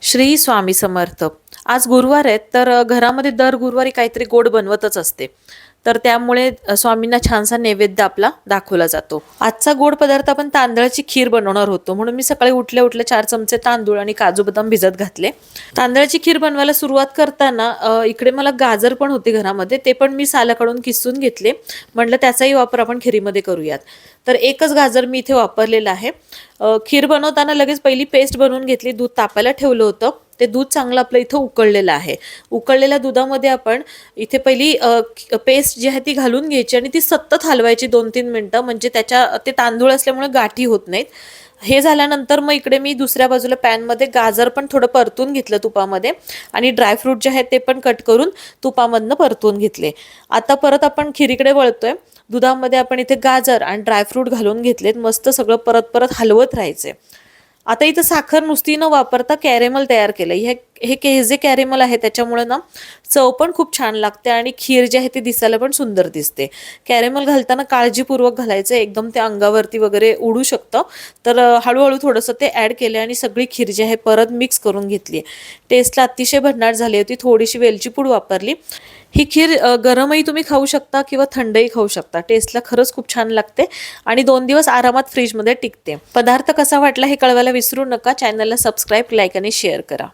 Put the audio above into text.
श्री स्वामी समर्थ. आज गुरुवार आहे, तर घरामध्ये दर गुरुवारी काहीतरी गोड बनवतच असते. तर त्यामुळे स्वामींना छानसा नैवेद्य आपला दाखवला जातो. आजचा गोड पदार्थ आपण तांदळाची खीर बनवणार होतो, म्हणून मी सकाळी उठल्या उठल्या 4 चमचे तांदूळ आणि काजू बदाम भिजत घातले. तांदळाची खीर बनवायला सुरुवात करताना इकडे मला गाजर पण होते घरामध्ये, ते पण मी सालाकडून किसून घेतले. म्हटलं त्याचाही वापर आपण खीरीमध्ये करूयात. तर एकच गाजर मी इथे वापरलेलं आहे. खीर बनवताना लगेच पहिली पेस्ट बनवून घेतली. दूध तापायला ठेवलं होतं. ते दूध चांगलं आपलं इथं उकळलेलं आहे. उकळलेल्या दुधामध्ये आपण इथे पहिली पेस्ट जी आहे ती घालून घ्यायची आणि ती सतत हलवायची 2-3 मिनिटं, म्हणजे ते तांदूळ असल्यामुळे गाठी होत नाहीत. हे झाल्यानंतर मग इकडे मी दुसऱ्या बाजूला पॅनमध्ये गाजर पण थोडं परतून घेतलं तुपामध्ये आणि ड्रायफ्रूट जे आहेत ते पण कट करून तुपामधनं परतून घेतले. आता परत आपण खिरीकडे वळतोय. दुधामध्ये आपण इथे गाजर आणि ड्रायफ्रूट घालून घेतलेत. मस्त सगळं परत परत हलवत राहायचे. आता इथं साखर नुसती न वापरता कॅरेमल तयार केलं. हे जे कॅरेमल आहे त्याच्यामुळे ना चव पण खूप छान लागते आणि खीर जी आहे ती दिसायला पण सुंदर दिसते. कॅरेमल घालताना काळजीपूर्वक घालायचं, एकदम ते अंगावरती वगैरे उडू शकतं. तर हळूहळू थोडंसं ते ॲड केलं आणि सगळी खीर जी आहे परत मिक्स करून घेतली. टेस्टला अतिशय भन्नाट झाली होती. थोडीशी वेलची पूड वापरली. ही खीर गरमही तुम्ही खाऊ शकता किंवा थंडही खाऊ शकता. टेस्टला खरंच खूप छान लागते आणि 2 दिवस आरामात फ्रीजमध्ये टिकते. पदार्थ कसा वाटला हे कळवायला विसरू नका. चॅनलला सबस्क्राईब, लाईक आणि शेअर करा.